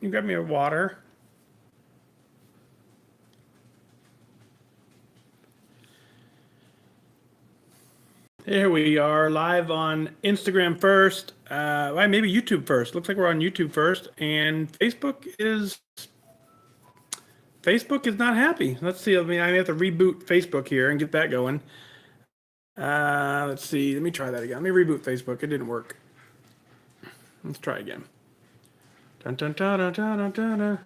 You grab me a water. Here we are live on Instagram first. Well, maybe YouTube first. Looks like we're on YouTube first, and Facebook is not happy. Let's see. I mean, I have to reboot Facebook here and get that going. Let's see. Let me try that again. Let me reboot Facebook. It didn't work. Let's try again. Dun, dun, dun, dun, dun, dun, dun.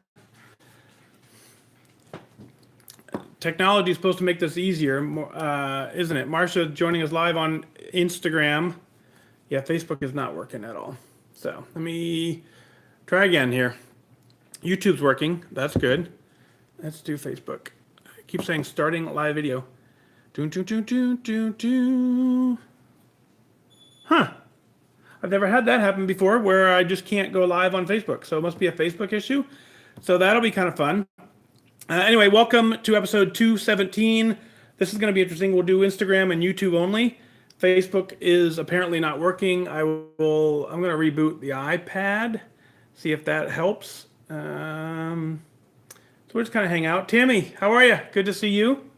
Technology is supposed to make this easier, isn't it? Marsha joining us live on Instagram. Yeah, Facebook is not working at all. So let me try again here. YouTube's working. That's good. Let's do Facebook. I keep saying starting live video. Do, do, do, do, do, do. Huh. I've never had that happen before where I just can't go live on Facebook. So it must be a Facebook issue. So that'll be kind of fun. Anyway, welcome to episode 217. This is going to be interesting. We'll do Instagram and YouTube only. Facebook is apparently not working. I'm going to reboot the iPad, see if that helps. So we'll just kind of hang out. Tammy, how are you? Good to see you.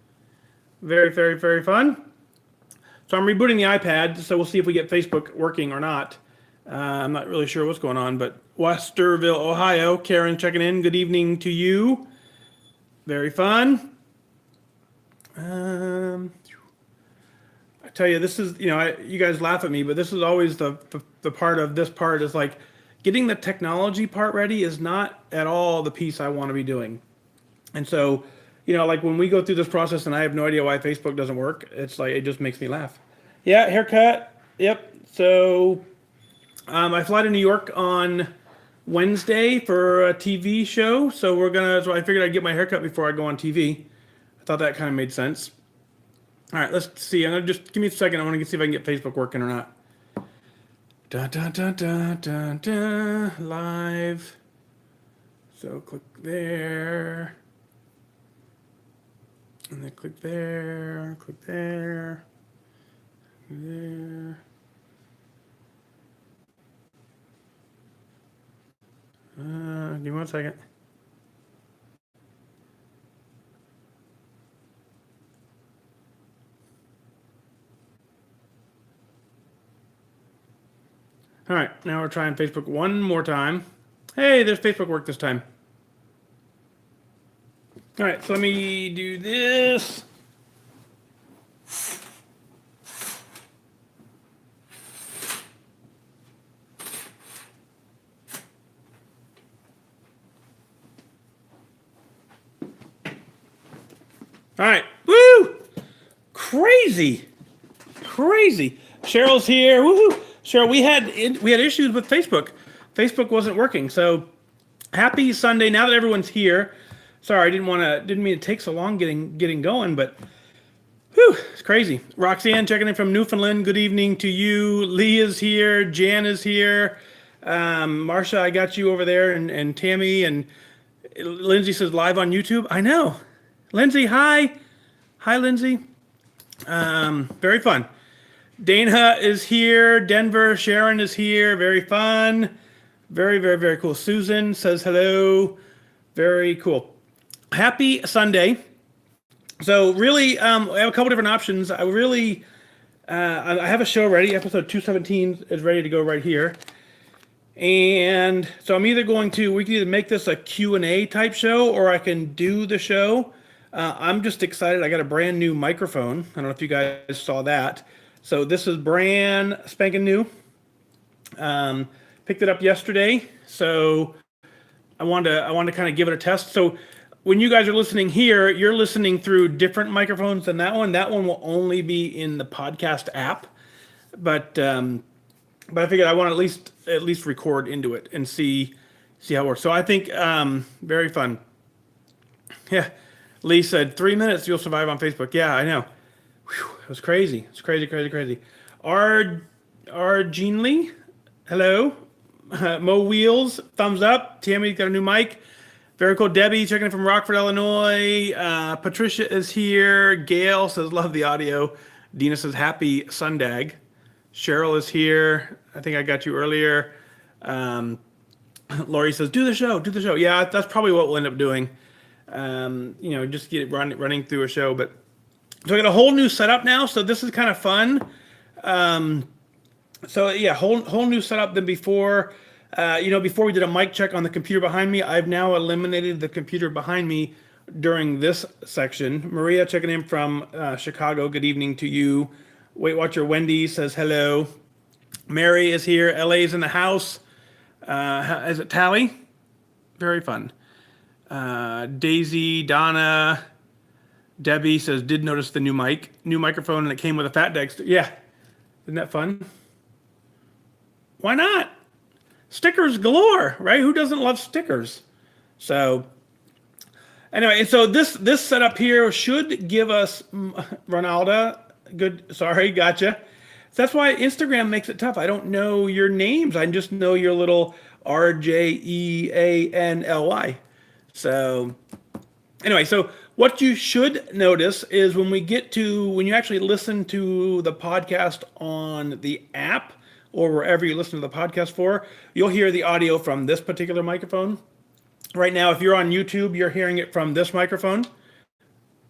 Very, very, very fun. So I'm rebooting the iPad, so we'll see if we get Facebook working or not. I'm not really sure what's going on, but Westerville, Ohio, Karen checking in. Good evening to you. Very fun. I tell you, this is, you guys laugh at me, but this is always the part of this part is like getting the technology part ready is not at all the piece I want to be doing. And so, like when we go through this process and I have no idea why Facebook doesn't work, it's like, it just makes me laugh. Yeah, haircut. Yep. So I fly to New York on Wednesday for a TV show. So so I figured I'd get my haircut before I go on TV. I thought that kind of made sense. All right, let's see. I'm going to just give me a second. I want to see if I can get Facebook working or not. Dun, dun, dun, dun, dun, dun. Live. So click there. And then click there, there. Give me 1 second. All right, now we're trying Facebook one more time. Hey, there's Facebook work this time. All right, so let me do this. All right, woo! Crazy. Cheryl's here. Woohoo! Cheryl, we had issues with Facebook. Facebook wasn't working. So happy Sunday. Now that everyone's here. Sorry, didn't mean to take so long getting going, but whew, it's crazy. Roxanne checking in from Newfoundland. Good evening to you. Lee is here. Jan is here. Marsha, I got you over there, and Tammy, and Lindsay says live on YouTube. I know. Lindsay, hi. Hi, Lindsay. Very fun. Dana is here. Denver, Sharon is here. Very fun. Very, very, very cool. Susan says hello. Very cool. Happy Sunday. So really, I have a couple different options. I have a show ready. Episode 217 is ready to go right here. And so we can either make this a Q&A type show, or I can do the show. I'm just excited. I got a brand new microphone. I don't know if you guys saw that. So this is brand spanking new. Picked it up yesterday. So I wanted to kind of give it a test. So when you guys are listening here, you're listening through different microphones than that one. That one will only be in the podcast app. But I figured I want to at least record into it and see how it works. So I think very fun. Yeah. Lee said 3 minutes you'll survive on Facebook. Yeah, I know. Whew, it was crazy. It's crazy. Jean Lee, hello. Mo Wheels, thumbs up. Tammy got a new mic. Very cool. Debbie checking in from Rockford, Illinois. Patricia is here. Gail says love the audio. Dina says happy Sundag. Cheryl is here. I think I got you earlier. Lori says, do the show, do the show. Yeah, that's probably what we'll end up doing. Just get it running through a show. But so I got a whole new setup now. So this is kind of fun. So yeah, whole new setup than before. Before we did a mic check on the computer behind me, I've now eliminated the computer behind me during this section. Maria checking in from Chicago. Good evening to you. Weight Watcher Wendy says hello. Mary is here. LA's in the house. Is it Tally? Very fun. Daisy, Donna, Debbie says, did notice the new microphone, and it came with a fat deck. Yeah. Isn't that fun? Why not? Stickers galore, right? Who doesn't love stickers? So anyway, so this setup here should give us Ronaldo. Good. Sorry, gotcha. That's why Instagram makes it tough. I don't know your names. I just know your little RJEANLY. So anyway, so what you should notice is when you actually listen to the podcast on the app or wherever you listen to the podcast for, you'll hear the audio from this particular microphone. Right now, if you're on YouTube, you're hearing it from this microphone.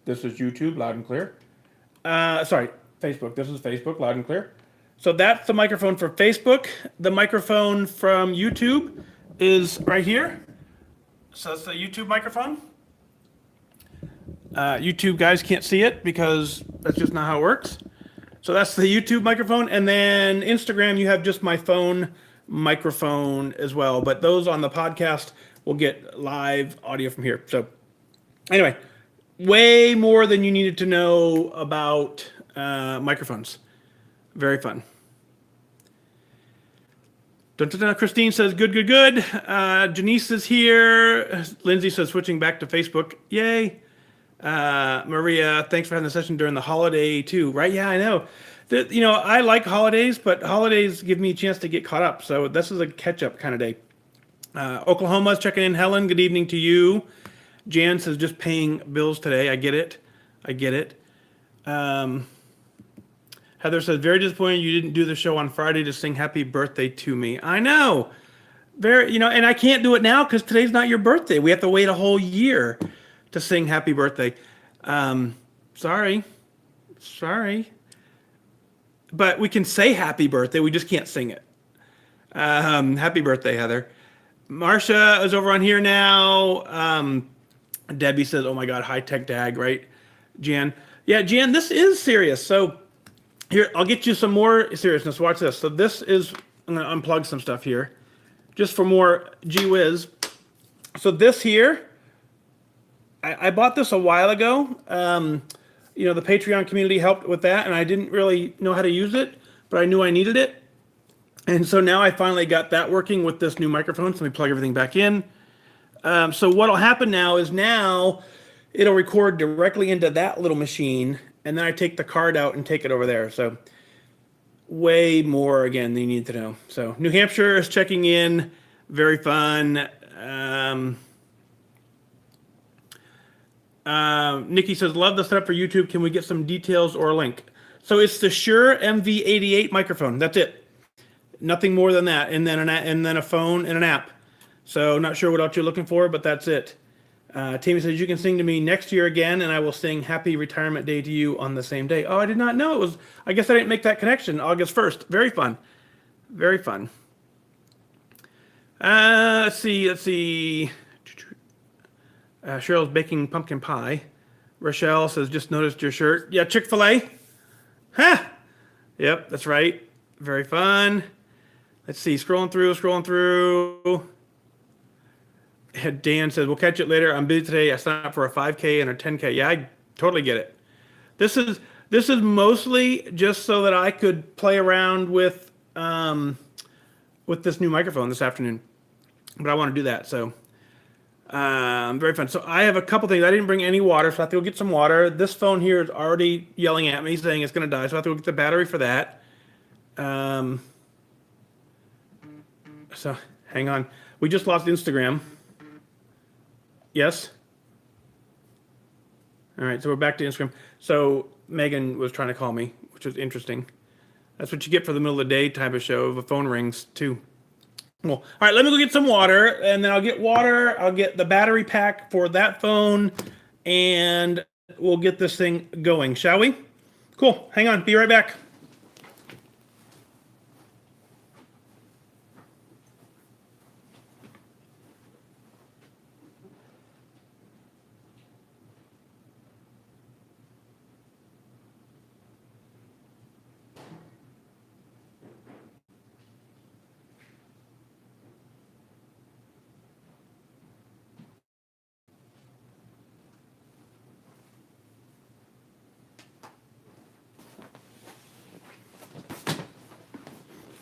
This is YouTube, loud and clear. Facebook. This is Facebook, loud and clear. So that's the microphone for Facebook. The microphone from YouTube is right here. So that's the YouTube microphone. YouTube guys can't see it because that's just not how it works. So that's the YouTube microphone. And then Instagram, you have just my phone microphone as well. But those on the podcast will get live audio from here. So anyway, way more than you needed to know about microphones. Very fun. Christine says, good. Janice is here. Lindsay says, switching back to Facebook. Yay. Maria, thanks for having the session during the holiday too. Right? Yeah, I know. I like holidays, but holidays give me a chance to get caught up. So this is a catch-up kind of day. Oklahoma's checking in. Helen, good evening to you. Jan says, just paying bills today. I get it. Heather says, very disappointed you didn't do the show on Friday to sing happy birthday to me. I know. And I can't do it now because today's not your birthday. We have to wait a whole year to sing happy birthday. Sorry. But we can say happy birthday. We just can't sing it. Happy birthday, Heather. Marcia is over on here now. Debbie says, oh my God, high-tech dag, right? Jan. Yeah, Jan, this is serious. So here, I'll get you some more seriousness. Watch this. So this is, I'm going to unplug some stuff here just for more gee whiz. So this here, I bought this a while ago. The Patreon community helped with that, and I didn't really know how to use it, but I knew I needed it. And so now I finally got that working with this new microphone. So let me plug everything back in. So what'll happen now is it'll record directly into that little machine, and then I take the card out and take it over there. So way more, again, than you need to know. So New Hampshire is checking in. Very fun. Nikki says, love the setup for YouTube. Can we get some details or a link? So it's the Shure MV88 microphone. That's it. Nothing more than that. And then a phone and an app. So not sure what else you're looking for, but that's it. Tammy says, you can sing to me next year again, and I will sing Happy Retirement Day to you on the same day. Oh, I did not know it was. I guess I didn't make that connection. August 1st. Very fun. Very fun. Let's see. Cheryl's baking pumpkin pie. Rochelle says, just noticed your shirt. Yeah, Chick-fil-A. Ha! Yep, that's right. Very fun. Let's see. Scrolling through. Dan says, we'll catch it later. I'm busy today. I signed up for a 5K and a 10K. Yeah, I totally get it. This is mostly just so that I could play around with this new microphone this afternoon. But I want to do that, so very fun. So I have a couple things. I didn't bring any water, so I have to go get some water. This phone here is already yelling at me, saying it's going to die, so I have to go get the battery for that. So hang on. We just lost Instagram. Yes? All right, so we're back to Instagram. So Megan was trying to call me, which was interesting. That's what you get for the middle of the day type of show. The phone rings, too. Well, all right, let me go get some water, and then I'll get water. I'll get the battery pack for that phone, and we'll get this thing going, shall we? Cool. Hang on. Be right back.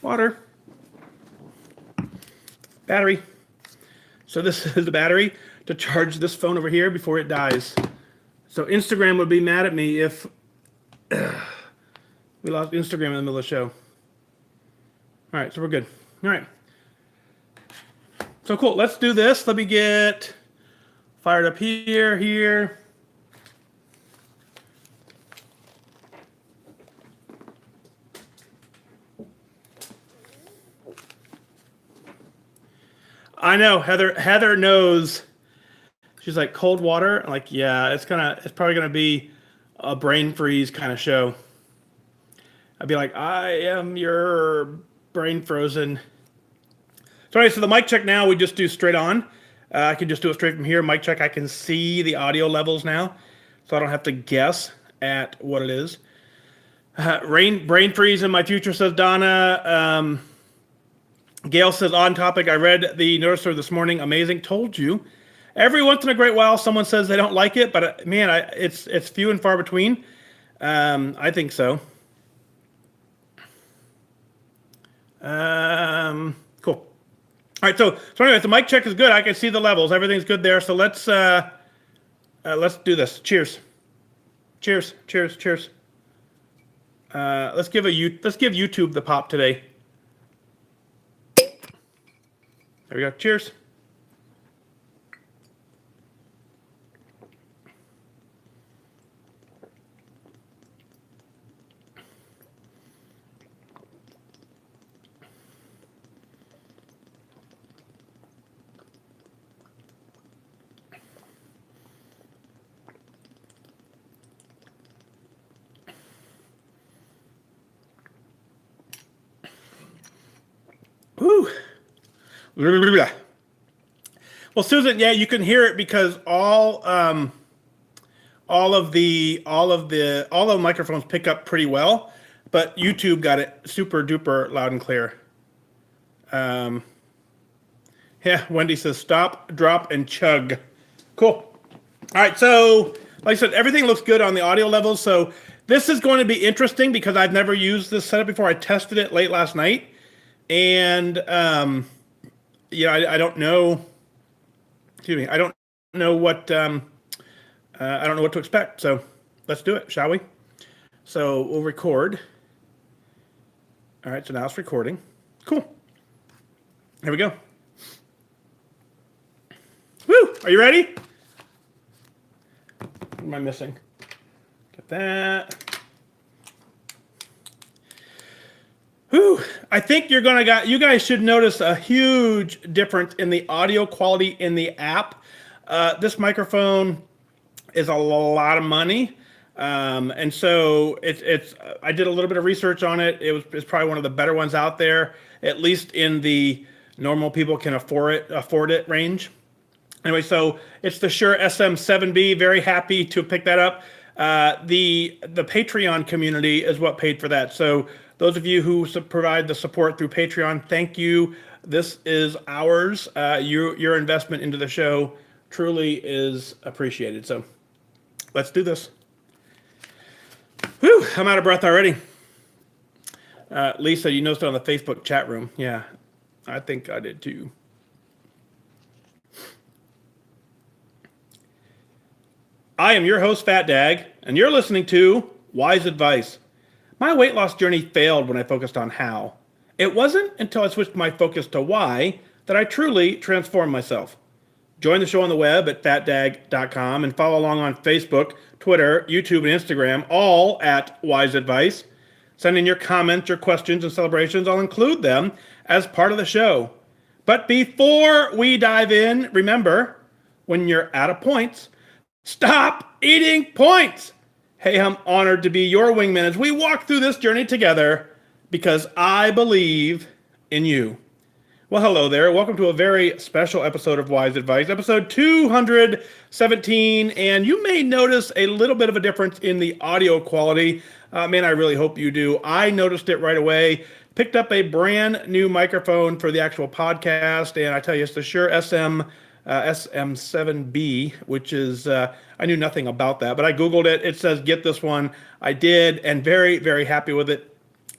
Water. Battery. So this is the battery to charge this phone over here before it dies. So Instagram would be mad at me if we lost Instagram in the middle of the show. All right, so we're good. All right. So cool. Let's do this. Let me get fired up here. I know Heather knows. She's like, cold water. I'm like, yeah, it's probably gonna be a brain freeze kind of show. I'd be like, I am your brain frozen. So anyway, so the mic check now we just do straight on. I can just do it straight from here. Mic check. I can see the audio levels now, so I don't have to guess at what it is. Brain freeze in my future, says Donna. Gail says, on topic, I read the noticer this morning. Amazing. Told you. Every once in a great while, someone says they don't like it, but man, it's few and far between. I think so. Cool. All right, so anyway, the mic check is good. I can see the levels. Everything's good there. So let's do this. Cheers. Cheers. Let's give YouTube the pop today. There we go. Cheers. Woo. Well, Susan, yeah, you can hear it because all of the microphones pick up pretty well, but YouTube got it super duper loud and clear. Yeah, Wendy says stop, drop, and chug. Cool. All right, so like I said, everything looks good on the audio levels. So this is going to be interesting because I've never used this setup before. I tested it late last night, and I don't know. Excuse me. I don't know what to expect. So let's do it, shall we? So we'll record. All right. So now it's recording. Cool. Here we go. Woo! Are you ready? What am I missing? Get that. Whew. I think you guys should notice a huge difference in the audio quality in the app. This microphone is a lot of money. And so I did a little bit of research on it. It's probably one of the better ones out there, at least in the normal people can afford it range. Anyway, so it's the Shure SM7B. Very happy to pick that up. The Patreon community is what paid for that. So those of you who provide the support through Patreon, thank you. This is ours. Your investment into the show truly is appreciated. So let's do this. Whew, I'm out of breath already. Lisa, you noticed it on the Facebook chat room. Yeah, I think I did too. I am your host, Fat Dag, and you're listening to Wise Advice. My weight loss journey failed when I focused on how. It wasn't until I switched my focus to why that I truly transformed myself. Join the show on the web at fatdag.com and follow along on Facebook, Twitter, YouTube, and Instagram, all at Wise Advice. Send in your comments, your questions, and celebrations. I'll include them as part of the show. But before we dive in, remember, when you're out of points, stop eating points. Hey, I'm honored to be your wingman as we walk through this journey together because I believe in you. Well, hello there. Welcome to a very special episode of Wise Advice, episode 217. And you may notice a little bit of a difference in the audio quality. Man, I really hope you do. I noticed it right away. Picked up a brand new microphone for the actual podcast. And I tell you, it's the Shure SM7B, which is, I knew nothing about that, but I Googled it. It says, get this one. I did, and very, very happy with it.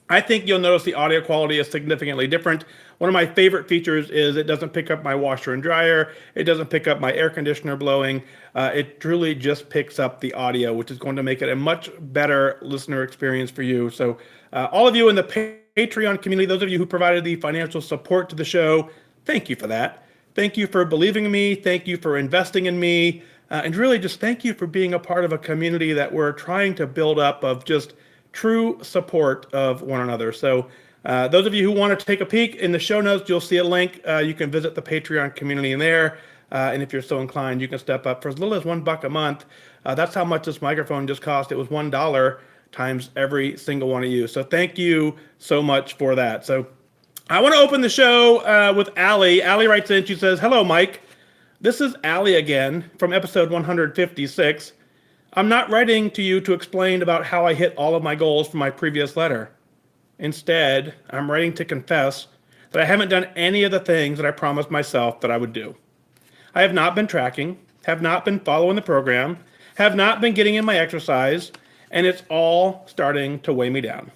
I think you'll notice the audio quality is significantly different. One of my favorite features is it doesn't pick up my washer and dryer. It doesn't pick up my air conditioner blowing. It truly just picks up the audio, which is going to make it a much better listener experience for you. So all of you in the Patreon community, those of you who provided the financial support to the show, thank you for that. Thank you for believing in me. Thank you for investing in me. And really just thank you for being a part of a community that we're trying to build up of just true support of one another. So those of you who want to take a peek in the show notes, you'll see a link. You can visit the Patreon community in there. And if you're so inclined, you can step up for as little as $1 a month. That's how much this microphone just cost. It was $1 times every single one of you. So thank you so much for that. So I want to open the show with Allie. Allie writes in, she says, hello, Mike. This is Allie again from episode 156. I'm not writing to you to explain about how I hit all of my goals from my previous letter. Instead, I'm writing to confess that I haven't done any of the things that I promised myself that I would do. I have not been tracking, have not been following the program, have not been getting in my exercise, and it's all starting to weigh me down.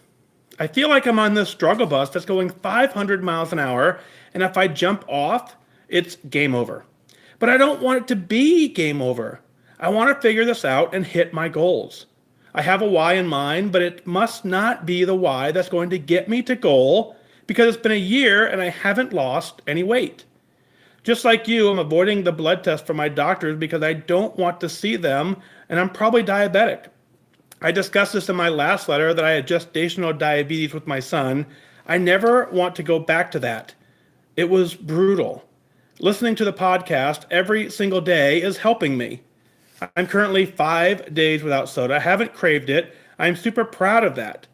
I feel like I'm on this struggle bus that's going 500 miles an hour, and if I jump off, it's game over. But I don't want it to be game over. I want to figure this out and hit my goals. I have a why in mind, but it must not be the why that's going to get me to goal because it's been a year and I haven't lost any weight. Just like you, I'm avoiding the blood test from my doctors because I don't want to see them and I'm probably diabetic. I discussed this in my last letter that I had gestational diabetes with my son. I never want to go back to that. It was brutal. Listening to the podcast every single day is helping me. I'm currently 5 days without soda. I haven't craved it. I'm super proud of that.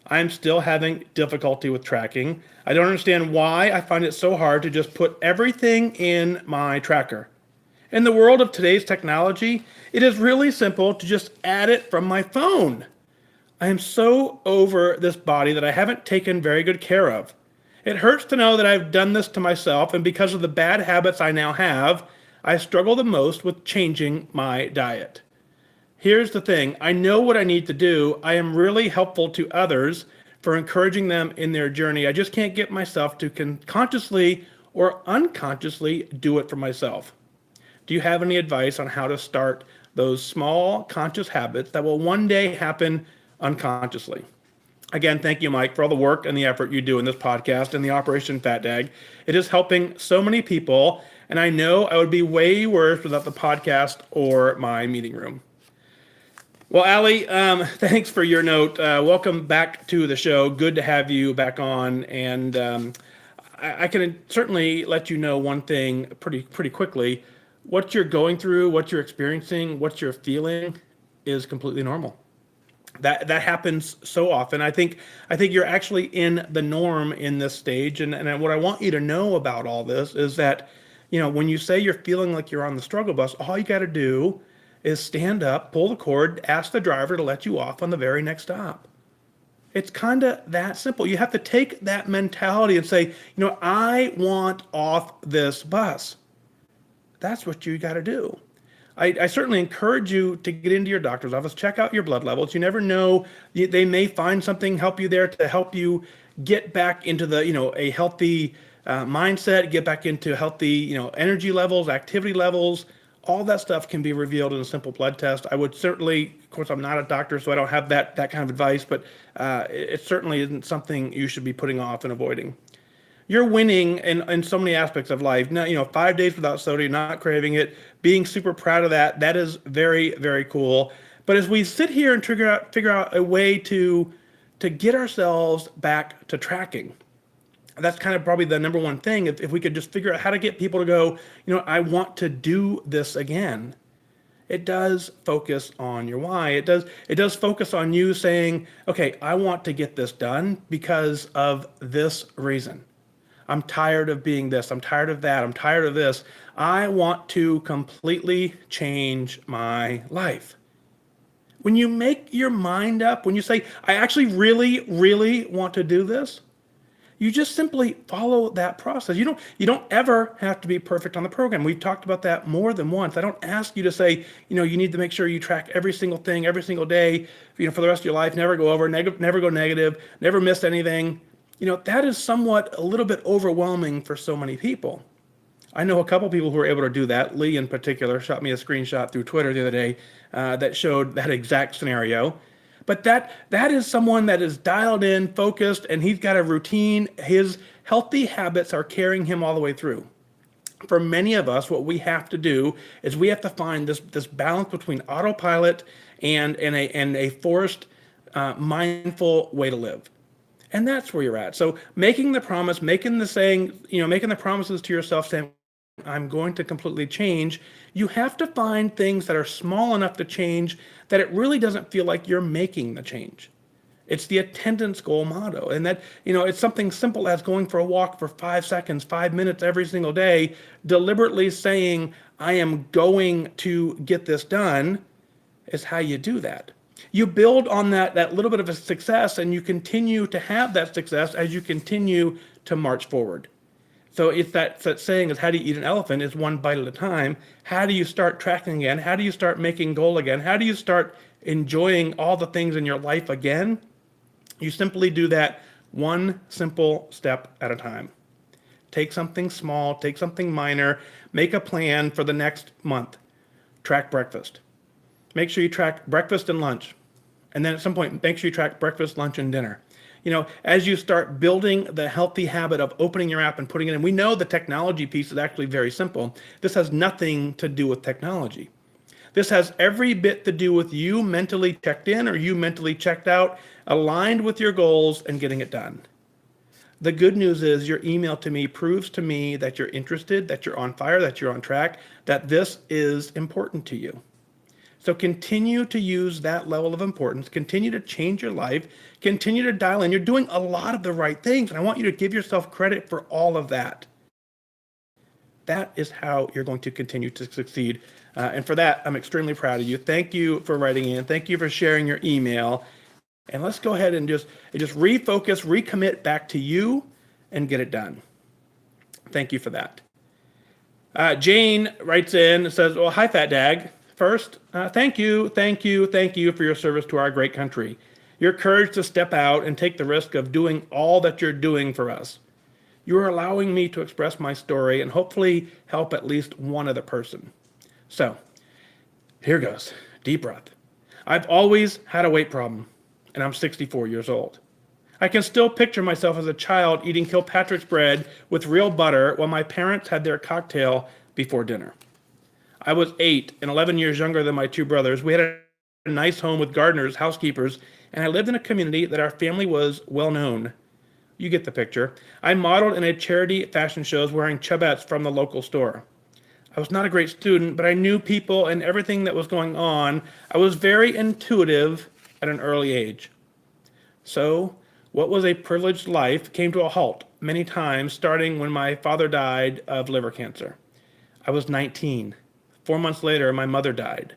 I'm still having difficulty with tracking. I don't understand why I find it so hard to just put everything in my tracker. In the world of today's technology, it is really simple to just add it from my phone. I am so over this body that I haven't taken very good care of. It hurts to know that I've done this to myself, and because of the bad habits I now have, I struggle the most with changing my diet. Here's the thing. I know what I need to do. I am really helpful to others for encouraging them in their journey. I just can't get myself to consciously or unconsciously do it for myself. Do you have any advice on how to start those small conscious habits that will one day happen unconsciously? Again, thank you, Mike, for all the work and the effort you do in this podcast and the Operation Fat Dag. It is helping so many people, and I know I would be way worse without the podcast or my meeting room. Well, Allie, thanks for your note. Welcome back to the show. Good to have you back on. And I can certainly let you know one thing pretty quickly. What you're going through, what you're experiencing, what you're feeling is completely normal. That happens so often. I think you're actually in the norm in this stage. And what I want you to know about all this is that, when you say you're feeling like you're on the struggle bus, all you got to do is stand up, pull the cord, ask the driver to let you off on the very next stop. It's kind of that simple. You have to take that mentality and say, I want off this bus. That's what you got to do. I certainly encourage you to get into your doctor's office, check out your blood levels. You never know. They may find something, help you there to help you get back into the, a healthy mindset, get back into healthy, energy levels, activity levels. All that stuff can be revealed in a simple blood test. I would certainly, of course, I'm not a doctor, so I don't have that kind of advice, but it certainly isn't something you should be putting off and avoiding. You're winning in so many aspects of life. Now, 5 days without soda, you're not craving it, being super proud of that. That is very, very cool. But as we sit here and figure out a way to get ourselves back to tracking, That's kind of probably the number one thing. If we could just figure out how to get people to go, I want to do this again. It does focus on your why. It does focus on you saying, okay, I want to get this done because of this reason. I'm tired of being this. I'm tired of that. I'm tired of this. I want to completely change my life. When you make your mind up, when you say, I actually really, really want to do this, you just simply follow that process. You don't ever have to be perfect on the program. We've talked about that more than once. I don't ask you to say, you need to make sure you track every single thing every single day, for the rest of your life, never go over, never go negative, never miss anything. That is somewhat a little bit overwhelming for so many people. I know a couple people who were able to do that. Lee in particular shot me a screenshot through Twitter the other day that showed that exact scenario. But that is someone that is dialed in, focused, and he's got a routine. His healthy habits are carrying him all the way through. For many of us, what we have to do is we have to find this balance between autopilot and a forced, mindful way to live. And that's where you're at. So making the promise, making the promises to yourself saying, I'm going to completely change. You have to find things that are small enough to change that it really doesn't feel like you're making the change. It's the attendance goal motto. And that, it's something simple as going for a walk for 5 seconds, 5 minutes every single day, deliberately saying, I am going to get this done, is how you do that. You build on that little bit of a success, and you continue to have that success as you continue to march forward. So if that saying is, how do you eat an elephant, is one bite at a time. How do you start tracking again? How do you start making goal again? How do you start enjoying all the things in your life again? You simply do that one simple step at a time. Take something small, take something minor, make a plan for the next month. Track breakfast. Make sure you track breakfast and lunch. And then at some point, make sure you track breakfast, lunch, and dinner. As you start building the healthy habit of opening your app and putting it in, we know the technology piece is actually very simple. This has nothing to do with technology. This has every bit to do with you mentally checked in or you mentally checked out, aligned with your goals and getting it done. The good news is your email to me proves to me that you're interested, that you're on fire, that you're on track, that this is important to you. So continue to use that level of importance, continue to change your life, continue to dial in. You're doing a lot of the right things, and I want you to give yourself credit for all of that. That is how you're going to continue to succeed. And for that, I'm extremely proud of you. Thank you for writing in. Thank you for sharing your email. And let's go ahead and just refocus, recommit back to you and get it done. Thank you for that. Jane writes in and says, well, hi, Fat Dag. First, thank you for your service to our great country. Your courage to step out and take the risk of doing all that you're doing for us. You are allowing me to express my story and hopefully help at least one other person. So, here goes. Deep breath. I've always had a weight problem, and I'm 64 years old. I can still picture myself as a child eating Kilpatrick's bread with real butter while my parents had their cocktail before dinner. I was 8 and 11 years younger than my two brothers. We had a nice home with gardeners, housekeepers, and I lived in a community that our family was well known. You get the picture. I modeled in a charity fashion shows wearing chubettes from the local store. I was not a great student, but I knew people and everything that was going on. I was very intuitive at an early age. So, what was a privileged life came to a halt many times, starting when my father died of liver cancer. I was 19. 4 months later, my mother died.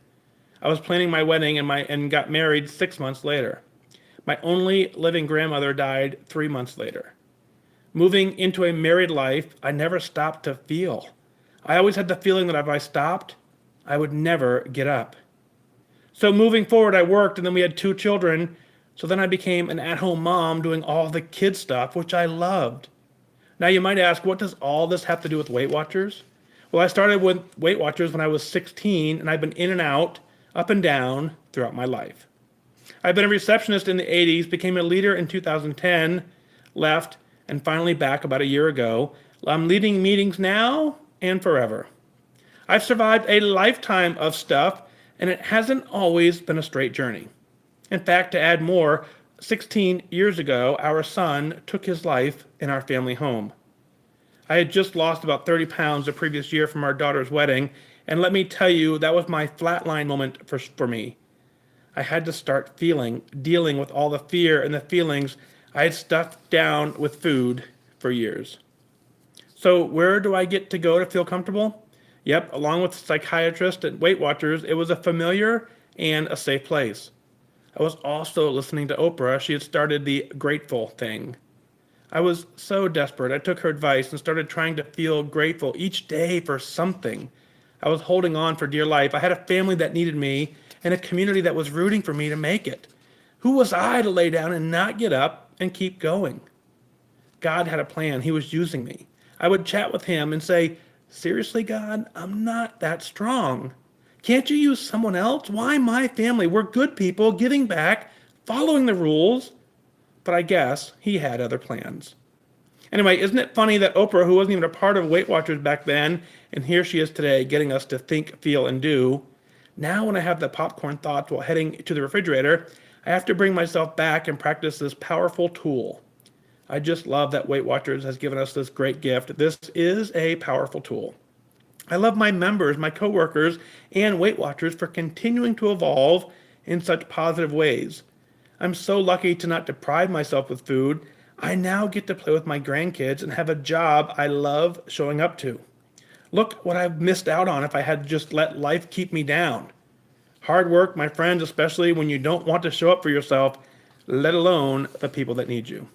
I was planning my wedding and got married 6 months later. My only living grandmother died 3 months later. Moving into a married life, I never stopped to feel. I always had the feeling that if I stopped, I would never get up. So moving forward, I worked, and then we had 2 children. So then I became an at-home mom doing all the kid stuff, which I loved. Now you might ask, what does all this have to do with Weight Watchers? Well, I started with Weight Watchers when I was 16, and I've been in and out, up and down, throughout my life. I've been a receptionist in the 80s, became a leader in 2010, left, and finally back about a year ago. I'm leading meetings now and forever. I've survived a lifetime of stuff, and it hasn't always been a straight journey. In fact, to add more, 16 years ago, our son took his life in our family home. I had just lost about 30 pounds the previous year from our daughter's wedding, and let me tell you, that was my flatline moment for me. I had to start dealing with all the fear and the feelings I had stuffed down with food for years. So, where do I get to go to feel comfortable? Yep, along with psychiatrists and Weight Watchers, it was a familiar and a safe place. I was also listening to Oprah. She had started the grateful thing. I was so desperate. I took her advice and started trying to feel grateful each day for something. I was holding on for dear life. I had a family that needed me and a community that was rooting for me to make it. Who was I to lay down and not get up and keep going? God had a plan. He was using me. I would chat with him and say, seriously, God, I'm not that strong. Can't you use someone else? Why my family? We're good people, giving back, following the rules. But I guess he had other plans. Anyway, isn't it funny that Oprah, who wasn't even a part of Weight Watchers back then, and here she is today getting us to think, feel, and do. Now when I have the popcorn thoughts while heading to the refrigerator, I have to bring myself back and practice this powerful tool. I just love that Weight Watchers has given us this great gift. This is a powerful tool. I love my members, my coworkers, and Weight Watchers for continuing to evolve in such positive ways. I'm so lucky to not deprive myself with food. I now get to play with my grandkids and have a job I love showing up to. Look what I've missed out on if I had just let life keep me down. Hard work, my friends, especially when you don't want to show up for yourself, let alone the people that need you.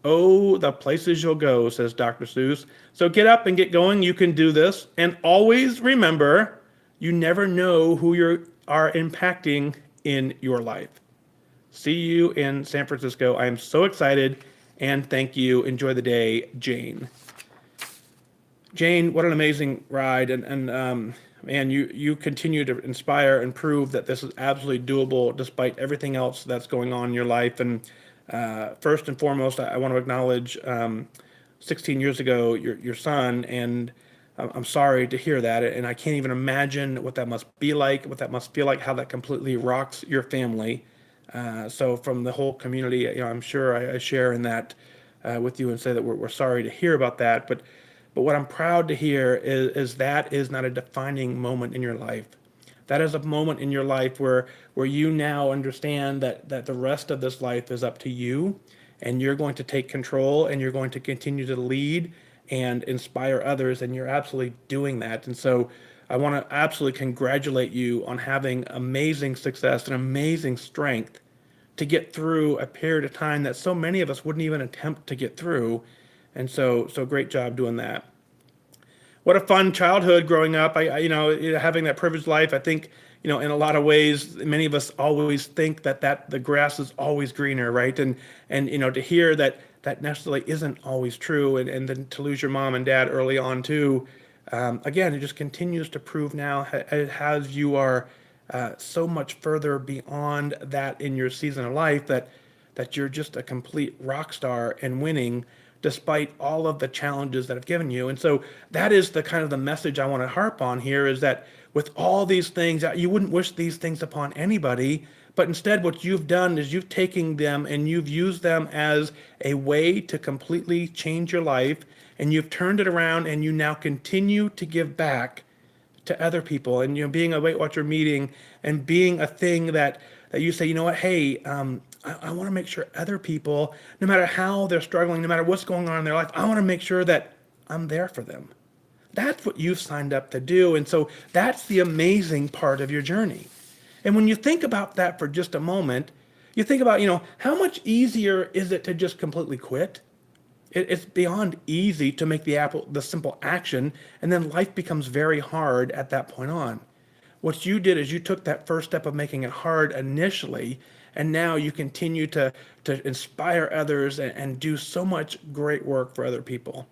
Oh, the places you'll go, says Dr. Seuss. So get up and get going. You can do this. And always remember, you never know who you are impacting in your life. See you in San Francisco. I am so excited, and thank you. Enjoy the day, Jane. Jane, what an amazing ride, and man, you continue to inspire and prove that this is absolutely doable despite everything else that's going on in your life. And first and foremost, I want to acknowledge 16 years ago, your son, and I'm sorry to hear that, and I can't even imagine what that must be like, what that must feel like, how that completely rocks your family. So from the whole community, I'm sure I share in that with you and say that we're sorry to hear about that. But what I'm proud to hear is that is not a defining moment in your life. That is a moment in your life where you now understand that the rest of this life is up to you, and you're going to take control, and you're going to continue to lead and inspire others, and you're absolutely doing that. And so I want to absolutely congratulate you on having amazing success and amazing strength to get through a period of time that so many of us wouldn't even attempt to get through. And so great job doing that. What a fun childhood growing up. Having that privileged life, I think, in a lot of ways, many of us always think that the grass is always greener, right? And to hear that necessarily isn't always true, and then to lose your mom and dad early on too. Again, it just continues to prove now as you are so much further beyond that in your season of life that you're just a complete rock star and winning despite all of the challenges that have given you. And so that is the kind of the message I want to harp on here, is that with all these things, you wouldn't wish these things upon anybody, but instead what you've done is you've taken them and you've used them as a way to completely change your life, and you've turned it around, and you now continue to give back to other people. And being a Weight Watcher meeting and being a thing that you say, hey, I want to make sure other people, no matter how they're struggling, no matter what's going on in their life, I want to make sure that I'm there for them. That's what you've signed up to do. And so that's the amazing part of your journey. And when you think about that for just a moment, you think about, how much easier is it to just completely quit? It's beyond easy to make the simple action, and then life becomes very hard at that point on. What you did is you took that first step of making it hard initially, and now you continue to inspire others and do so much great work for other people.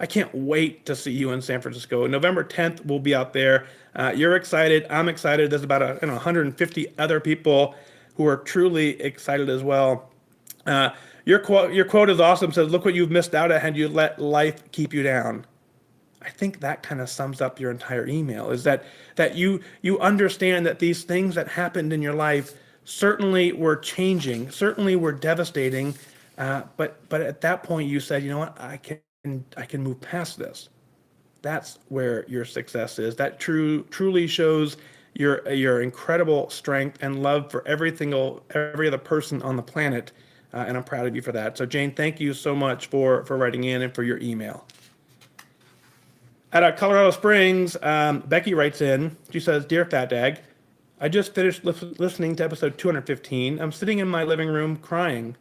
I can't wait to see you in San Francisco. November 10th, we'll be out there. You're excited. I'm excited. There's about 150 other people who are truly excited as well. Your quote is awesome. It says, "Look what you've missed out at had you let life keep you down." I think that kind of sums up your entire email, is that you understand that these things that happened in your life certainly were changing, certainly were devastating. But at that point, you said, you know what, I can move past this. That's where your success is. That truly shows your incredible strength and love for every other person on the planet. And I'm proud of you for that. So Jane, thank you so much for writing in and for your email. Out of Colorado Springs, Becky writes in. She says, "Dear Fat Dag, I just finished listening to episode 215. I'm sitting in my living room crying.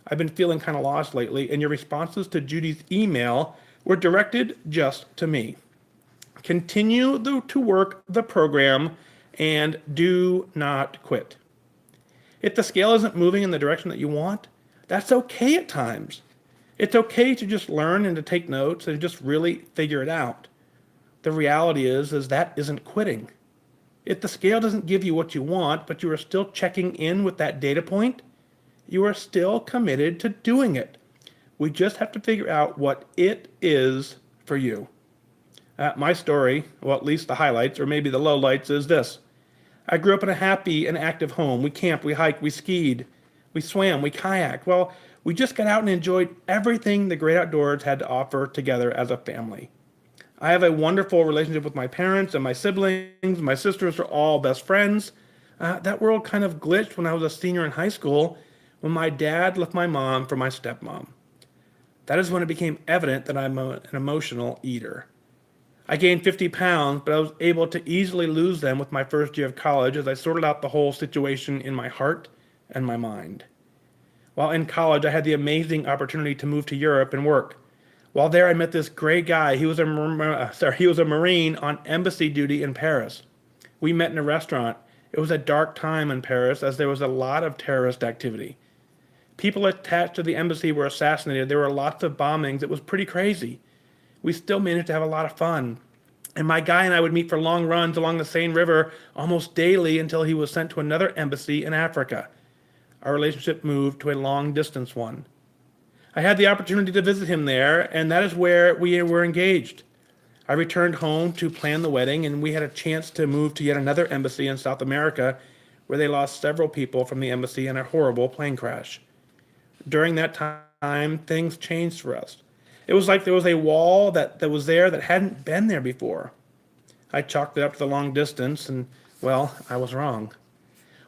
I've been feeling kind of lost lately, and your responses to Judy's email were directed just to me. Continue to work the program and do not quit. If the scale isn't moving in the direction that you want, that's okay at times. It's okay to just learn and to take notes and just really figure it out. The reality is that isn't quitting. If the scale doesn't give you what you want, but you are still checking in with that data point, you are still committed to doing it. We just have to figure out what it is for you." My story, well, at least the highlights, or maybe the lowlights, is this. I grew up in a happy and active home. We camped, we hiked, we skied, we swam, we kayaked. Well, we just got out and enjoyed everything the great outdoors had to offer together as a family. I have a wonderful relationship with my parents and my siblings. My sisters are all best friends. That world kind of glitched when I was a senior in high school when my dad left my mom for my stepmom. That is when it became evident that I'm an emotional eater. I gained 50 pounds, but I was able to easily lose them with my first year of college as I sorted out the whole situation in my heart and my mind. While in college, I had the amazing opportunity to move to Europe and work. While there, I met this great guy. He was a Marine on embassy duty in Paris. We met in a restaurant. It was a dark time in Paris as there was a lot of terrorist activity. People attached to the embassy were assassinated. There were lots of bombings. It was pretty crazy. We still managed to have a lot of fun. And my guy and I would meet for long runs along the Seine River almost daily until he was sent to another embassy in Africa. Our relationship moved to a long-distance one. I had the opportunity to visit him there, and that is where we were engaged. I returned home to plan the wedding, and we had a chance to move to yet another embassy in South America, where they lost several people from the embassy in a horrible plane crash. During that time, things changed for us. It was like there was a wall that was there that hadn't been there before. I chalked it up to the long distance, and, well, I was wrong.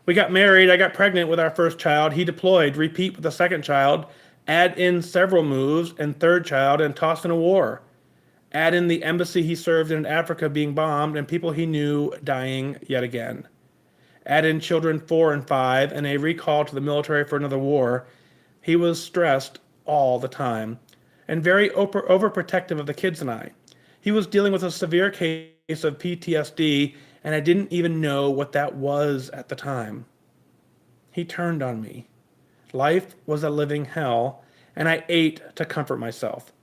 We got married, I got pregnant with our first child, he deployed, repeat with the second child, add in several moves, and third child, and tossed in a war. Add in the embassy he served in Africa being bombed, and people he knew dying yet again. Add in children 4 and 5, and a recall to the military for another war. He was stressed all the time, and very overprotective of the kids and I. He was dealing with a severe case of PTSD, and I didn't even know what that was at the time. He turned on me. Life was a living hell, and I ate to comfort myself.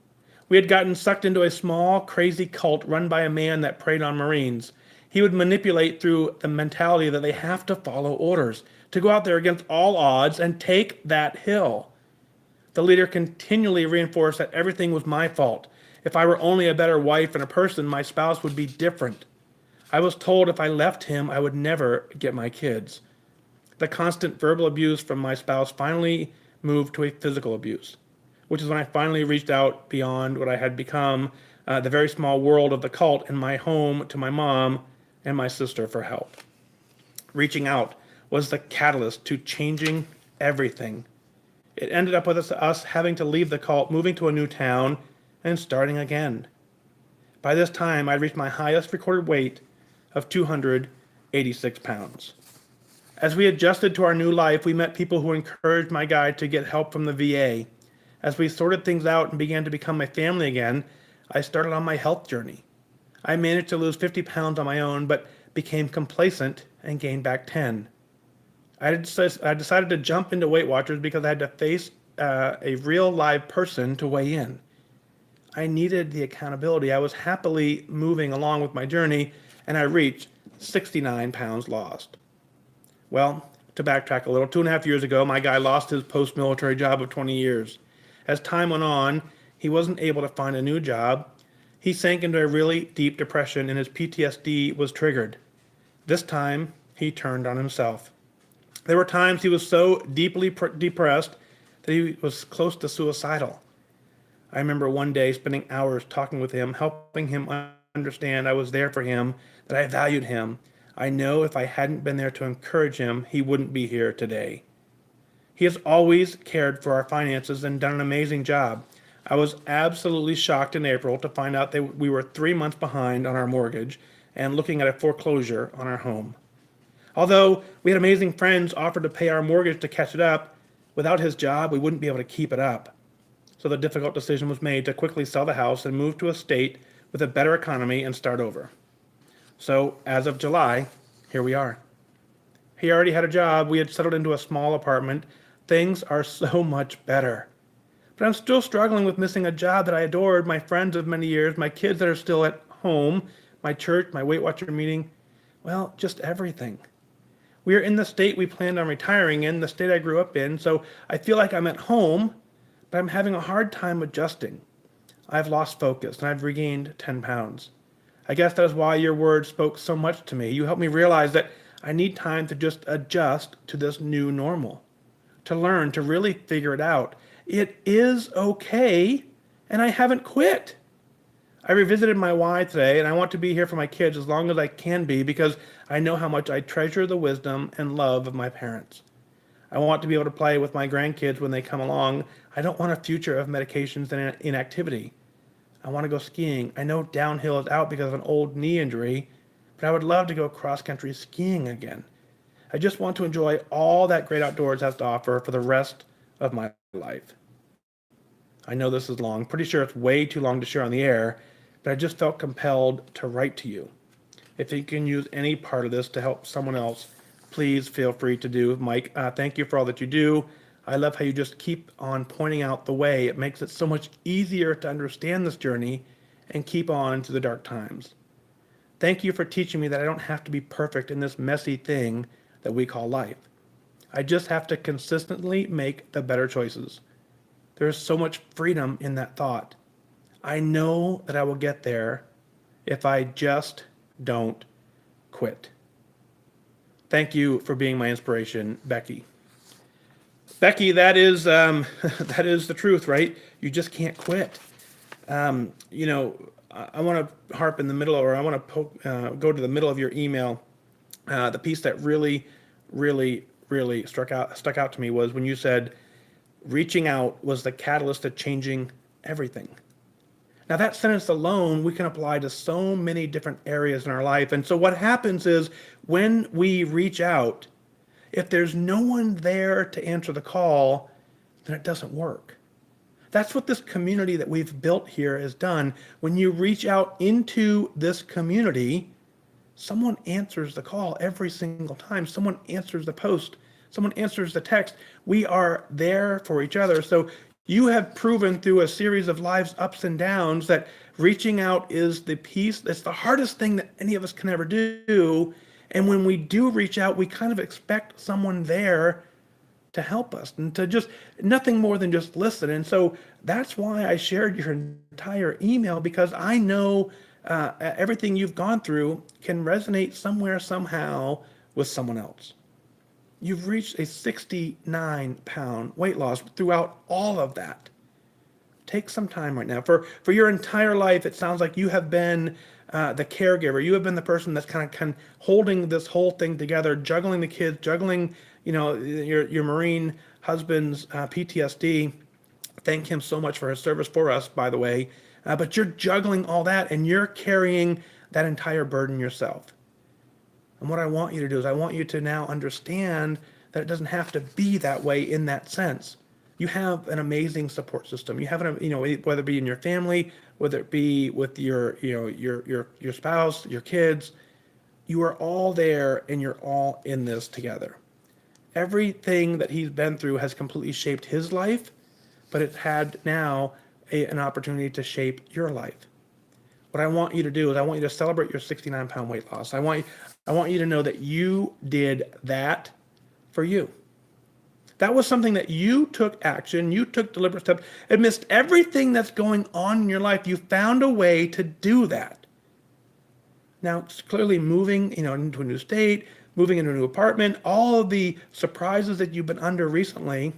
We had gotten sucked into a small, crazy cult run by a man that preyed on Marines. He would manipulate through the mentality that they have to follow orders, to go out there against all odds and take that hill. The leader continually reinforced that everything was my fault. If I were only a better wife and a person, my spouse would be different. I was told if I left him, I would never get my kids. The constant verbal abuse from my spouse finally moved to a physical abuse, which is when I finally reached out beyond what I had become, the very small world of the cult, in my home to my mom and my sister for help. Reaching out was the catalyst to changing everything. It ended up with us having to leave the cult, moving to a new town, and starting again. By this time, I'd reached my highest recorded weight of 286 pounds. As we adjusted to our new life, we met people who encouraged my guy to get help from the VA. As we sorted things out and began to become my family again, I started on my health journey. I managed to lose 50 pounds on my own, but became complacent and gained back 10. I decided to jump into Weight Watchers because I had to face a real live person to weigh in. I needed the accountability. I was happily moving along with my journey, and I reached 69 pounds lost. Well, to backtrack a little, 2.5 years ago, my guy lost his post-military job of 20 years. As time went on, he wasn't able to find a new job. He sank into a really deep depression, and his PTSD was triggered. This time, he turned on himself. There were times he was so deeply depressed that he was close to suicidal. I remember one day spending hours talking with him, helping him understand I was there for him, that I valued him. I know if I hadn't been there to encourage him, he wouldn't be here today. He has always cared for our finances and done an amazing job. I was absolutely shocked in April to find out that we were 3 months behind on our mortgage and looking at a foreclosure on our home. Although we had amazing friends offer to pay our mortgage to catch it up, without his job, we wouldn't be able to keep it up. So the difficult decision was made to quickly sell the house and move to a state with a better economy and start over. So as of July, here we are. He already had a job. We had settled into a small apartment. Things are so much better. But I'm still struggling with missing a job that I adored, my friends of many years, my kids that are still at home, my church, my Weight Watcher meeting. Well, just everything. We are in the state we planned on retiring in, the state I grew up in, so I feel like I'm at home, but I'm having a hard time adjusting. I've lost focus and I've regained 10 pounds. I guess that is why your words spoke so much to me. You helped me realize that I need time to just adjust to this new normal, to learn, to really figure it out. It is okay, and I haven't quit. I revisited my why today, and I want to be here for my kids as long as I can be because I know how much I treasure the wisdom and love of my parents. I want to be able to play with my grandkids when they come along. I don't want a future of medications and inactivity. I want to go skiing. I know downhill is out because of an old knee injury, but I would love to go cross-country skiing again. I just want to enjoy all that great outdoors has to offer for the rest of my life. I know this is long. Pretty sure it's way too long to share on the air, but I just felt compelled to write to you. If you can use any part of this to help someone else, please feel free to do. Mike, thank you for all that you do. I love how you just keep on pointing out the way. It makes it so much easier to understand this journey and keep on to the dark times. Thank you for teaching me that I don't have to be perfect in this messy thing that we call life. I just have to consistently make the better choices. There is so much freedom in that thought. I know that I will get there if I just don't quit. Thank you for being my inspiration, Becky. Becky, that is that is the truth, right? You just can't quit. I want to harp in the middle, or I want to go to the middle of your email. The piece that really, really, really stuck out to me was when you said, reaching out was the catalyst to changing everything. Now that sentence alone, we can apply to so many different areas in our life. And so what happens is when we reach out, if there's no one there to answer the call, then it doesn't work. That's what this community that we've built here has done. When you reach out into this community, someone answers the call every single time. Someone answers the post. Someone answers the text. We are there for each other. So you have proven through a series of lives' ups and downs that reaching out is the piece that's the hardest thing that any of us can ever do. And when we do reach out, we kind of expect someone there to help us and to just nothing more than just listen. And so that's why I shared your entire email, because I know everything you've gone through can resonate somewhere, somehow with someone else. You've reached a 69-pound weight loss throughout all of that. Take some time right now. For your entire life, it sounds like you have been the caregiver. You have been the person that's kind of holding this whole thing together, juggling the kids, juggling, your Marine husband's PTSD. Thank him so much for his service for us, by the way. But you're juggling all that, and you're carrying that entire burden yourself. And what I want you to do is I want you to now understand that it doesn't have to be that way in that sense. You have an amazing support system. You have whether it be in your family, whether it be with your spouse, your kids, you are all there and you're all in this together. Everything that he's been through has completely shaped his life, but it's had now an opportunity to shape your life. What I want you to do is I want you to celebrate your 69-pound weight loss. I want you to know that you did that for you. That was something that you took action, you took deliberate steps. Amidst everything that's going on in your life, you found a way to do that. Now, clearly moving, into a new state, moving into a new apartment, all of the surprises that you've been under recently,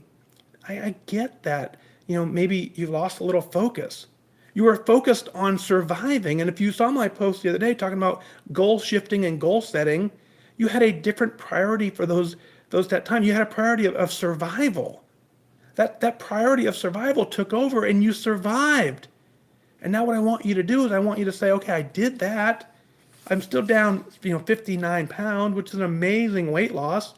I get that. Maybe you've lost a little focus. You were focused on surviving. And if you saw my post the other day talking about goal shifting and goal setting, you had a different priority for that time. You had a priority of survival. That priority of survival took over and you survived. And now what I want you to do is I want you to say, okay, I did that. I'm still down, 59 pounds, which is an amazing weight loss.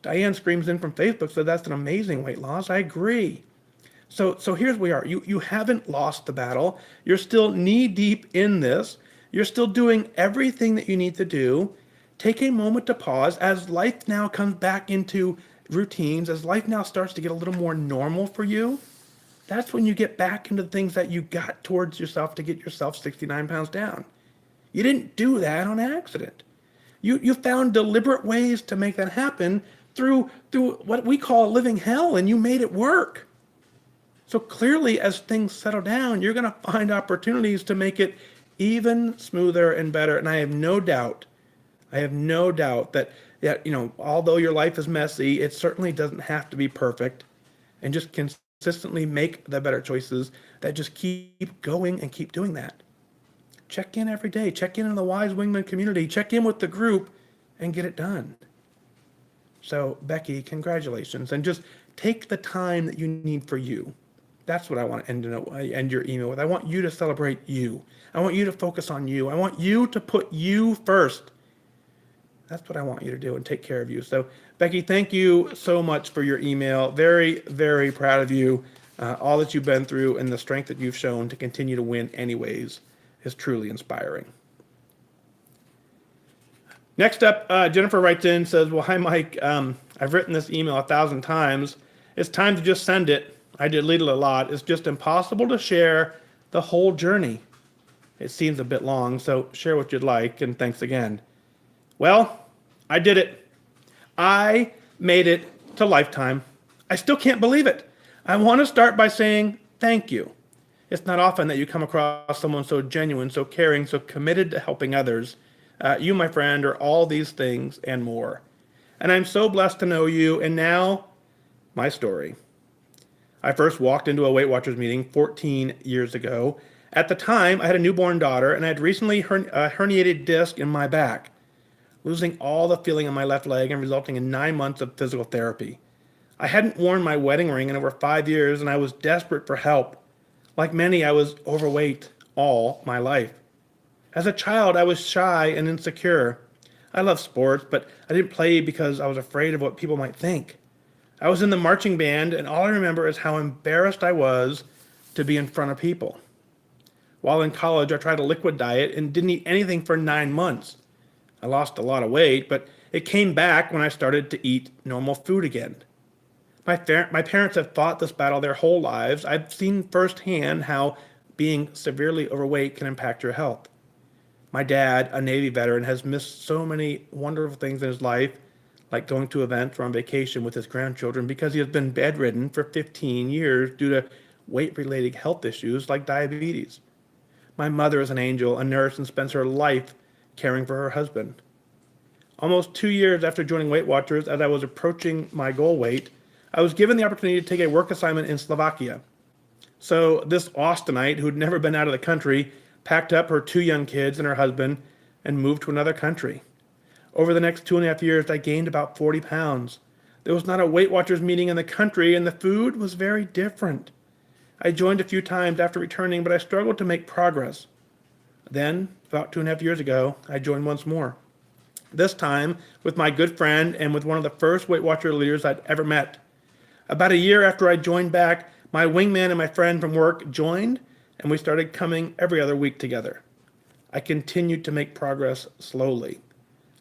Diane screams in from Facebook, said that's an amazing weight loss. I agree. So here's where we are. You haven't lost the battle. You're still knee deep in this. You're still doing everything that you need to do. Take a moment to pause as life now comes back into routines, as life now starts to get a little more normal for you. That's when you get back into the things that you got towards yourself to get yourself 69 pounds down. You didn't do that on accident. You found deliberate ways to make that happen through what we call living hell, and you made it work. So clearly, as things settle down, you're going to find opportunities to make it even smoother and better. And I have no doubt that, although your life is messy, it certainly doesn't have to be perfect. And just consistently make the better choices that just keep going and keep doing that. Check in every day. Check in the Wise Wingman community. Check in with the group and get it done. So, Becky, congratulations. And just take the time that you need for you. That's what I want to end your email with. I want you to celebrate you. I want you to focus on you. I want you to put you first. That's what I want you to do and take care of you. So, Becky, thank you so much for your email. Very, very proud of you. All that you've been through and the strength that you've shown to continue to win anyways is truly inspiring. Next up, Jennifer writes in, says, well, hi, Mike. I've written this email 1,000 times. It's time to just send it. I deleted a lot. It's just impossible to share the whole journey. It seems a bit long, so share what you'd like, and thanks again. Well, I did it. I made it to Lifetime. I still can't believe it. I want to start by saying thank you. It's not often that you come across someone so genuine, so caring, so committed to helping others. You, my friend, are all these things and more. And I'm so blessed to know you, and now, my story. I first walked into a Weight Watchers meeting 14 years ago. At the time, I had a newborn daughter, and I had recently a herniated disc in my back, losing all the feeling in my left leg and resulting in 9 months of physical therapy. I hadn't worn my wedding ring in over 5 years, and I was desperate for help. Like many, I was overweight all my life. As a child, I was shy and insecure. I loved sports, but I didn't play because I was afraid of what people might think. I was in the marching band, and all I remember is how embarrassed I was to be in front of people. While in college, I tried a liquid diet and didn't eat anything for 9 months. I lost a lot of weight, but it came back when I started to eat normal food again. My parents have fought this battle their whole lives. I've seen firsthand how being severely overweight can impact your health. My dad, a Navy veteran, has missed so many wonderful things in his life, like going to events or on vacation with his grandchildren, because he has been bedridden for 15 years due to weight-related health issues like diabetes. My mother is an angel, a nurse, and spends her life caring for her husband. Almost 2 years after joining Weight Watchers, as I was approaching my goal weight, I was given the opportunity to take a work assignment in Slovakia. So this Austinite, who'd never been out of the country, packed up her 2 young kids and her husband and moved to another country. Over the next 2.5 years, I gained about 40 pounds. There was not a Weight Watchers meeting in the country, and the food was very different. I joined a few times after returning, but I struggled to make progress. Then, about 2.5 years ago, I joined once more. This time, with my good friend and with one of the first Weight Watcher leaders I'd ever met. About a year after I joined back, my wingman and my friend from work joined, and we started coming every other week together. I continued to make progress slowly.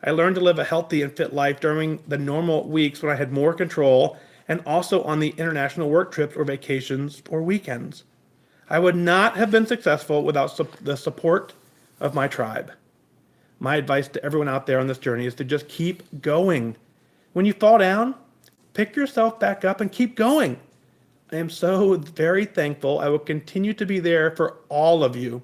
I learned to live a healthy and fit life during the normal weeks when I had more control, and also on the international work trips or vacations or weekends. I would not have been successful without the support of my tribe. My advice to everyone out there on this journey is to just keep going. When you fall down, pick yourself back up and keep going. I am so very thankful. I will continue to be there for all of you.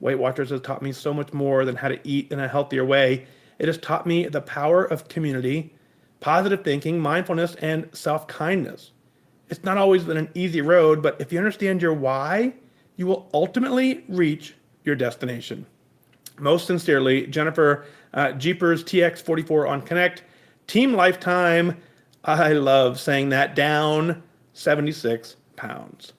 Weight Watchers has taught me so much more than how to eat in a healthier way. It has taught me the power of community, positive thinking, mindfulness, and self-kindness. It's not always been an easy road, but if you understand your why, you will ultimately reach your destination. Most sincerely, Jennifer Jeepers TX44 on Connect. Team Lifetime, I love saying that, down 76 pounds.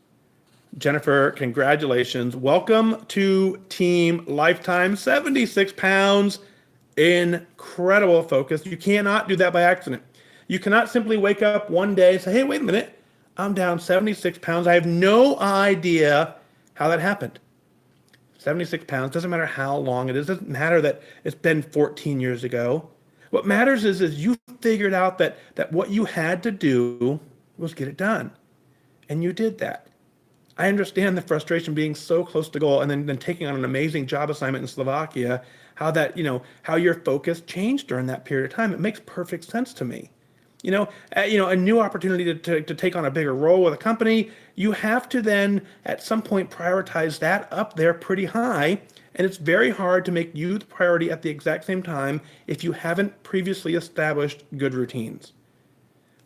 Jennifer, congratulations. Welcome to Team Lifetime. 76 pounds, incredible focus. You cannot do that by accident. You cannot simply wake up one day and say, hey, wait a minute, I'm down 76 pounds. I have no idea how that happened. 76 pounds, doesn't matter how long it is. Doesn't matter that it's been 14 years ago. What matters is you figured out that what you had to do was get it done. And you did that. I understand the frustration being so close to goal and then taking on an amazing job assignment in Slovakia, how your focus changed during that period of time. It makes perfect sense to me. A new opportunity to take on a bigger role with a company, you have to then at some point prioritize that up there pretty high. And it's very hard to make you the priority at the exact same time if you haven't previously established good routines.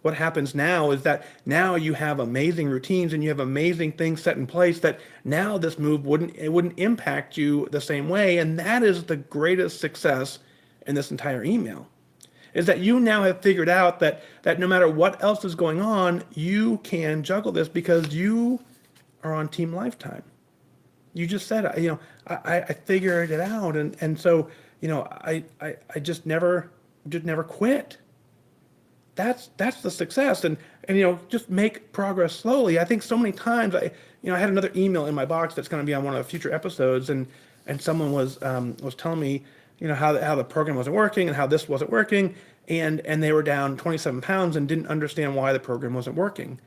What happens now is that now you have amazing routines and you have amazing things set in place that now this move wouldn't impact you the same way. And that is the greatest success in this entire email, is that you now have figured out that no matter what else is going on, you can juggle this because you are on Team Lifetime. You just said, I figured it out. And so, I just never quit. That's the success. And just make progress slowly. I think so many times I had another email in my box that's going to be on one of the future episodes, and someone was telling me, how the program wasn't working and how this wasn't working, and they were down 27 pounds and didn't understand why the program wasn't working.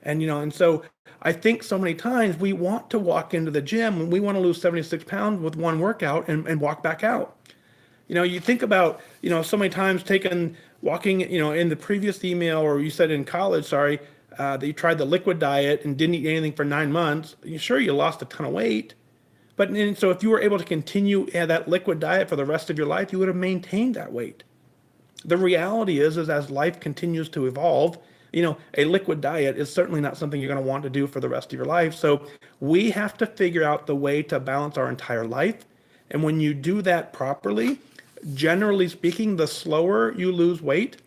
And so I think so many times we want to walk into the gym and we want to lose 76 pounds with one workout and walk back out. You think about, so many times walking, in the previous email, or you said in college, that you tried the liquid diet and didn't eat anything for 9 months. Sure, you lost a ton of weight. So if you were able to continue that liquid diet for the rest of your life, you would have maintained that weight. The reality is as life continues to evolve, a liquid diet is certainly not something you're going to want to do for the rest of your life. So we have to figure out the way to balance our entire life. And when you do that properly, generally speaking, the slower you lose weight,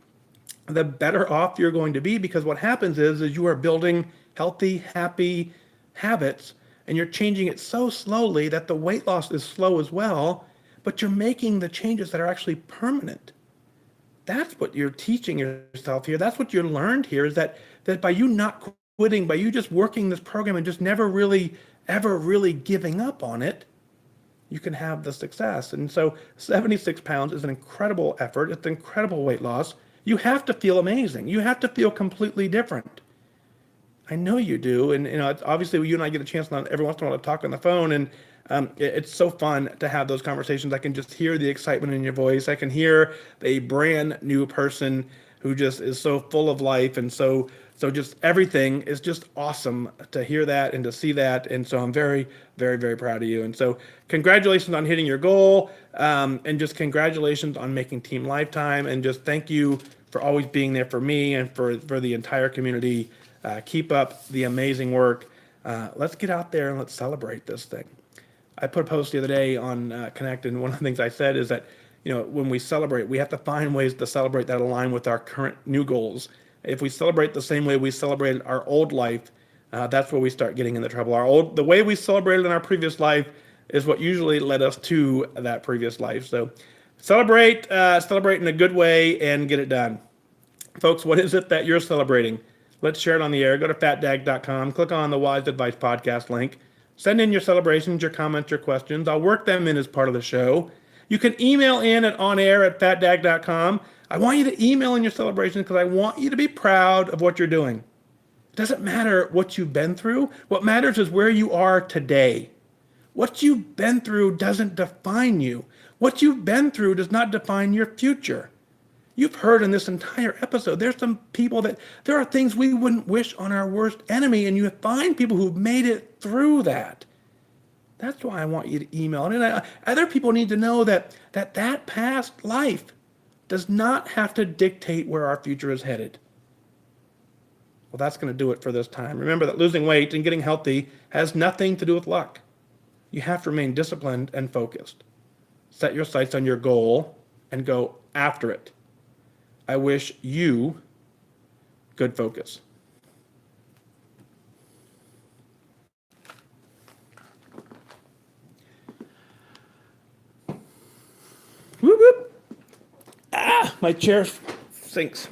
the better off you're going to be, because what happens is you are building healthy, happy habits, and you're changing it so slowly that the weight loss is slow as well, but you're making the changes that are actually permanent. That's what you're teaching yourself here. That's what you learned here, is that by you not quitting, by you just working this program and just never really, ever really giving up on it, you can have the success. And so 76 pounds is an incredible effort. It's an incredible weight loss. You have to feel amazing. You have to feel completely different. I know you do. And it's obviously you and I get a chance every once in a while to talk on the phone, and it's so fun to have those conversations. I can just hear the excitement in your voice. I can hear a brand new person who just is so full of life, and so just everything is just awesome to hear that and to see that. And so I'm very, very, very proud of you. And so congratulations on hitting your goal, and just congratulations on making Team Lifetime, and just thank you for always being there for me and for the entire community. Keep up the amazing work. Let's get out there and let's celebrate this thing. I put a post the other day on Connect, and one of the things I said is that, when we celebrate, we have to find ways to celebrate that align with our current new goals. If we celebrate the same way we celebrated our old life, that's where we start getting into trouble. The way we celebrated in our previous life is what usually led us to that previous life. So celebrate in a good way and get it done. Folks, what is it that you're celebrating? Let's share it on the air. Go to fatdag.com, click on the WhysAdvice podcast link. Send in your celebrations, your comments, your questions. I'll work them in as part of the show. You can email in at onair@fatdag.com. I want you to email in your celebrations because I want you to be proud of what you're doing. It doesn't matter what you've been through. What matters is where you are today. What you've been through doesn't define you. What you've been through does not define your future. You've heard in this entire episode, there's some people there are things we wouldn't wish on our worst enemy, and you find people who've made it through that. That's why I want you to email. And other people need to know that past life does not have to dictate where our future is headed. Well, that's going to do it for this time. Remember that losing weight and getting healthy has nothing to do with luck. You have to remain disciplined and focused. Set your sights on your goal and go after it. I wish you good focus. Whoop, whoop. My chair sinks.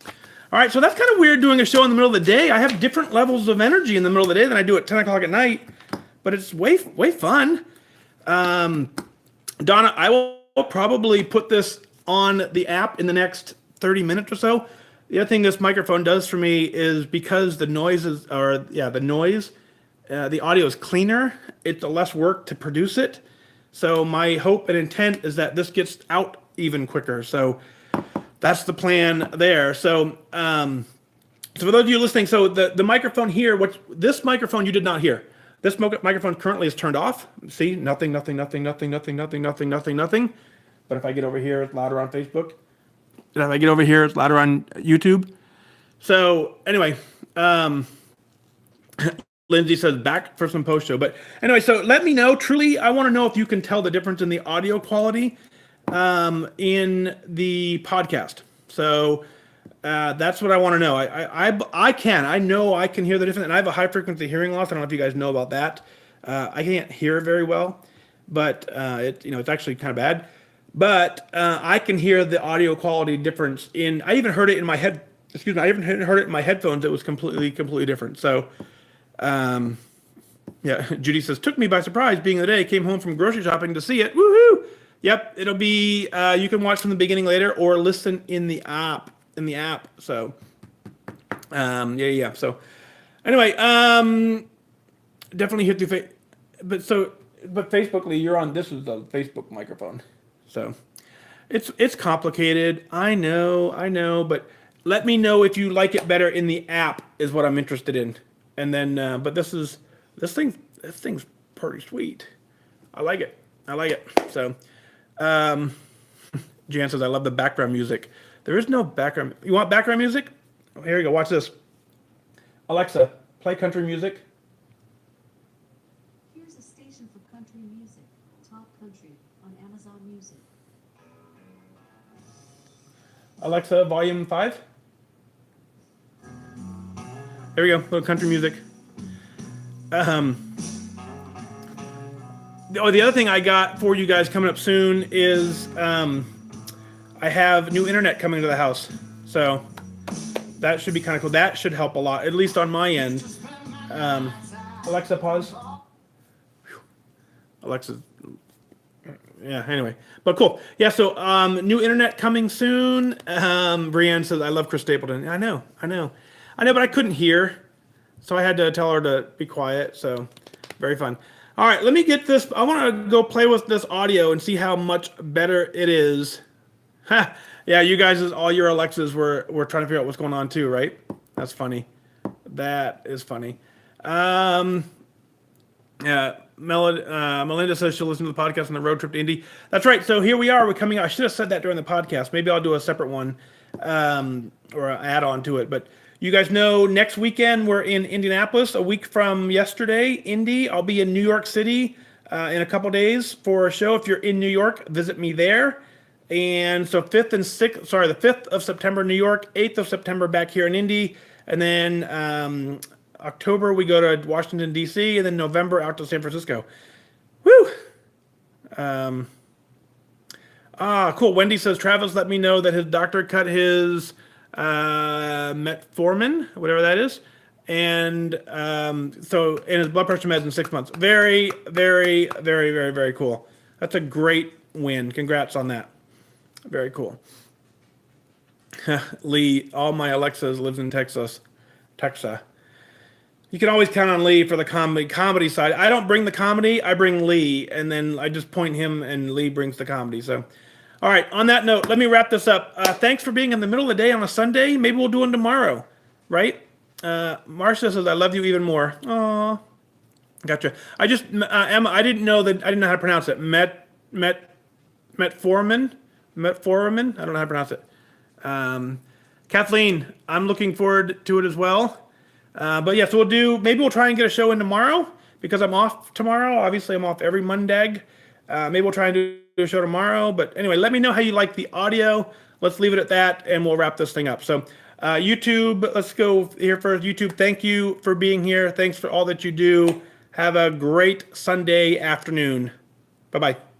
All right, so that's kind of weird doing a show in the middle of the day. I have different levels of energy in the middle of the day than I do at 10 o'clock at night, but it's way fun. Donna, I will probably put this on the app in the next 30 minutes or so. The other thing this microphone does for me is because the audio is cleaner, it's less work to produce it. So my hope and intent is that this gets out even quicker. So that's the plan there. So for those of you listening, so the microphone here, this microphone you did not hear. This microphone currently is turned off. See, nothing. But if I get over here, it's louder on Facebook. And if I get over here, it's louder on YouTube. So anyway, Lindsay says back for some post show. But anyway, so let me know. Truly, I want to know if you can tell the difference in the audio quality in the podcast. So that's what I want to know. I know I can hear the difference, and I have a high frequency hearing loss. I don't know if you guys know about that. I can't hear very well, but it's actually kind of bad. But I can hear the audio quality difference I even heard it in my head. Excuse me. I even heard it in my headphones. It was completely different. So, Judy says, took me by surprise being the day, came home from grocery shopping to see it. Woohoo! Yep. It'll be, you can watch from the beginning later or listen in the app, So, So anyway, definitely hit through but Facebook, Lee, you're on, this is the Facebook microphone. So it's complicated. I know, but let me know if you like it better in the app is what I'm interested in. And then, but this thing's pretty sweet. I like it. So, Jan says, I love the background music. There is no background. You want background music? Oh, here you go. Watch this. Alexa, play country music. Here's a station for country music. Top Country on Amazon Music. Alexa, volume 5. There we go. Little country music. The other thing I got for you guys coming up soon is I have new internet coming to the house. So that should be kind of cool. That should help a lot, at least on my end. Alexa, pause. Whew. Alexa. Yeah, anyway. But cool. Yeah, so new internet coming soon. Brianne says, I love Chris Stapleton. I know, but I couldn't hear. So I had to tell her to be quiet. So very fun. All right, let me get this. I want to go play with this audio and see how much better it is. Ha! Yeah, you guys, all your Alexas were trying to figure out what's going on too, right? That's funny. That is funny. Yeah, Melinda says she'll listen to the podcast on the road trip to Indy. That's right. So here we are. We're coming out. I should have said that during the podcast. Maybe I'll do a separate one or add on to it. But you guys know next weekend we're in Indianapolis. A week from yesterday, Indy. I'll be in New York City in a couple days for a show. If you're in New York, visit me there. And so the 5th of September, New York, 8th of September back here in Indy. And then October, we go to Washington, D.C., and then November out to San Francisco. Woo! Cool. Wendy says, Travis let me know that his doctor cut his metformin, whatever that is. And and his blood pressure meds in 6 months. Very, very, very, very, very cool. That's a great win. Congrats on that. Very cool. Lee, all my Alexas lives in Texas. You can always count on Lee for the comedy side. I don't bring the comedy. I bring Lee, and then I just point him, and Lee brings the comedy. So, all right, on that note, let me wrap this up. Thanks for being in the middle of the day on a Sunday. Maybe we'll do one tomorrow, right? Marcia says, I love you even more. Aw. Gotcha. I just Emma, I didn't know that. I didn't know how to pronounce it. Metformin. Metformin. I don't know how to pronounce it. Kathleen, I'm looking forward to it as well. But yeah, so maybe we'll try and get a show in tomorrow because I'm off tomorrow. Obviously, I'm off every Monday. Maybe we'll try and do a show tomorrow. But anyway, let me know how you like the audio. Let's leave it at that, and we'll wrap this thing up. So YouTube, let's go here first. YouTube, thank you for being here. Thanks for all that you do. Have a great Sunday afternoon. Bye-bye.